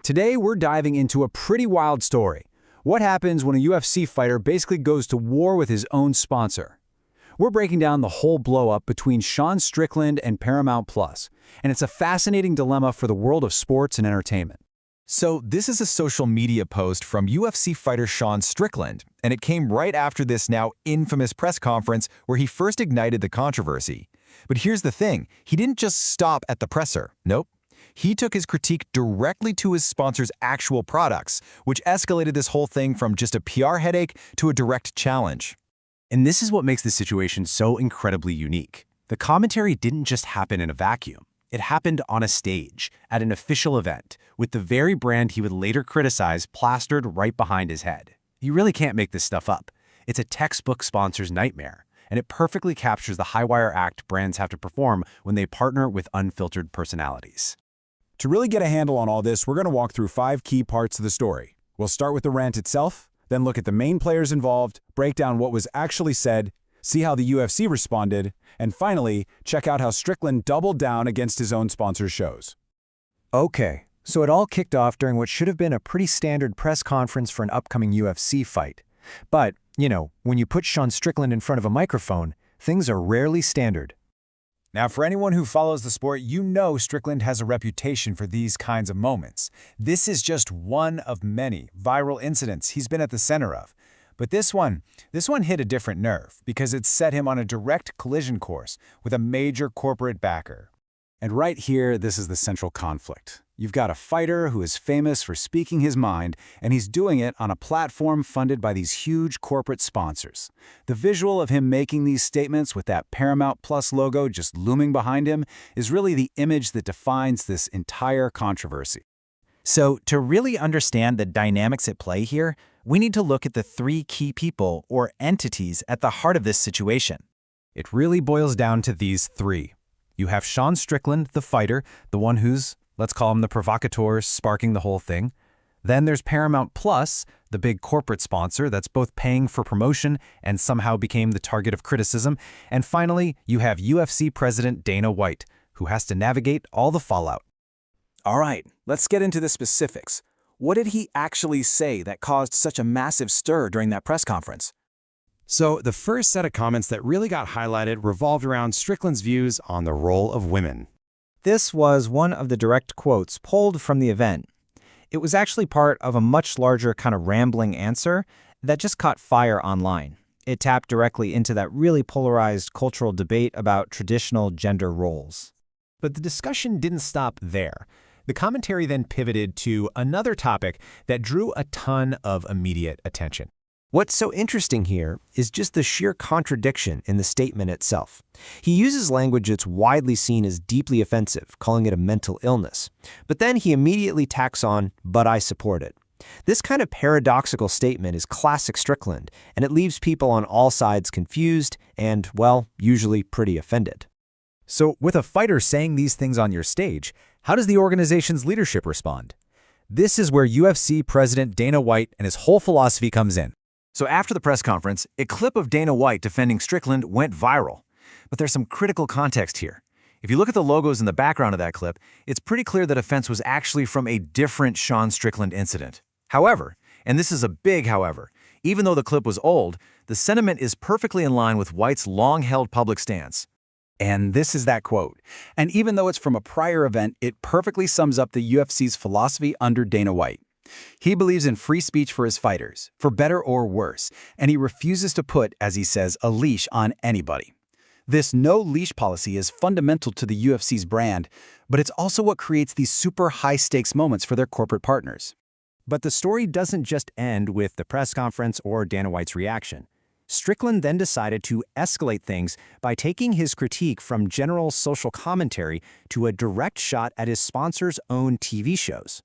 Today, we're diving into a pretty wild story. What happens when a UFC fighter basically goes to war with his own sponsor? We're breaking down the whole blow-up between Sean Strickland and Paramount Plus, and it's a fascinating dilemma for the world of sports and entertainment. So this is a social media post from UFC fighter Sean Strickland, and it came right after this now infamous press conference where he first ignited the controversy. But here's the thing, he didn't just stop at the presser. Nope. He took his critique directly to his sponsor's actual products, which escalated this whole thing from just a PR headache to a direct challenge. And this is what makes the situation so incredibly unique. The commentary didn't just happen in a vacuum. It happened on a stage, at an official event, with the very brand he would later criticize plastered right behind his head. You really can't make this stuff up. It's a textbook sponsor's nightmare, and it perfectly captures the high-wire act brands have to perform when they partner with unfiltered personalities. To really get a handle on all this, we're going to walk through 5 key parts of the story. We'll start with the rant itself, then look at the main players involved, break down what was actually said, see how the UFC responded, and finally, check out how Strickland doubled down against his own sponsor's shows. Okay, so it all kicked off during what should have been a pretty standard press conference for an upcoming UFC fight. But, when you put Sean Strickland in front of a microphone, things are rarely standard. Now, for anyone who follows the sport, you know Strickland has a reputation for these kinds of moments. This is just one of many viral incidents he's been at the center of. But this one hit a different nerve because it set him on a direct collision course with a major corporate backer. And right here, this is the central conflict. You've got a fighter who is famous for speaking his mind, and he's doing it on a platform funded by these huge corporate sponsors. The visual of him making these statements with that Paramount Plus logo just looming behind him is really the image that defines this entire controversy. So, to really understand the dynamics at play here, we need to look at the 3 key people or entities at the heart of this situation. It really boils down to these 3. You have Sean Strickland, the fighter, the one who's, let's call him the provocateur, sparking the whole thing. Then there's Paramount Plus, the big corporate sponsor that's both paying for promotion and somehow became the target of criticism. And finally, you have UFC President Dana White, who has to navigate all the fallout. All right, let's get into the specifics. What did he actually say that caused such a massive stir during that press conference? So the first set of comments that really got highlighted revolved around Strickland's views on the role of women. This was one of the direct quotes pulled from the event. It was actually part of a much larger kind of rambling answer that just caught fire online. It tapped directly into that really polarized cultural debate about traditional gender roles. But the discussion didn't stop there. The commentary then pivoted to another topic that drew a ton of immediate attention. What's so interesting here is just the sheer contradiction in the statement itself. He uses language that's widely seen as deeply offensive, calling it a mental illness. But then he immediately tacks on, "but I support it." This kind of paradoxical statement is classic Strickland, and it leaves people on all sides confused and, well, usually pretty offended. So with a fighter saying these things on your stage, how does the organization's leadership respond? This is where UFC President Dana White and his whole philosophy comes in. So after the press conference, a clip of Dana White defending Strickland went viral. But there's some critical context here. If you look at the logos in the background of that clip, it's pretty clear that offense was actually from a different Sean Strickland incident. However, and this is a big however, even though the clip was old, the sentiment is perfectly in line with White's long-held public stance. And this is that quote. And even though it's from a prior event, it perfectly sums up the UFC's philosophy under Dana White. He believes in free speech for his fighters, for better or worse, and he refuses to put, as he says, a leash on anybody. This no-leash policy is fundamental to the UFC's brand, but it's also what creates these super high-stakes moments for their corporate partners. But the story doesn't just end with the press conference or Dana White's reaction. Strickland then decided to escalate things by taking his critique from general social commentary to a direct shot at his sponsor's own TV shows.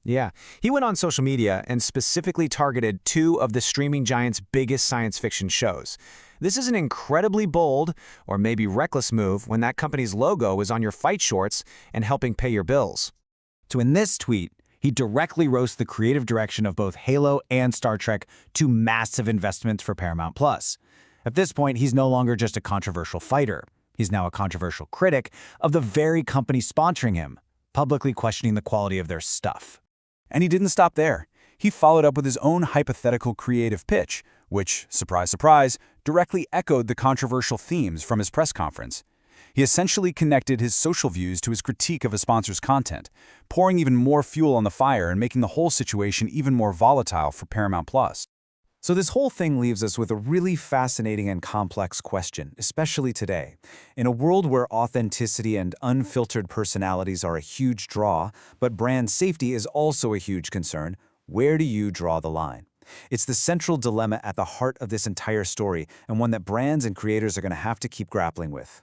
Yeah, he went on social media and specifically targeted 2 of the streaming giant's biggest science fiction shows. This is an incredibly bold, or maybe reckless move when that company's logo is on your fight shorts and helping pay your bills. So in this tweet, he directly roasts the creative direction of both Halo and Star Trek, 2 massive investments for Paramount Plus. At this point, he's no longer just a controversial fighter. He's now a controversial critic of the very company sponsoring him, publicly questioning the quality of their stuff. And he didn't stop there. He followed up with his own hypothetical creative pitch, which, surprise, surprise, directly echoed the controversial themes from his press conference. He essentially connected his social views to his critique of a sponsor's content, pouring even more fuel on the fire and making the whole situation even more volatile for Paramount Plus. So this whole thing leaves us with a really fascinating and complex question, especially today. In a world where authenticity and unfiltered personalities are a huge draw, but brand safety is also a huge concern, where do you draw the line? It's the central dilemma at the heart of this entire story, and one that brands and creators are going to have to keep grappling with.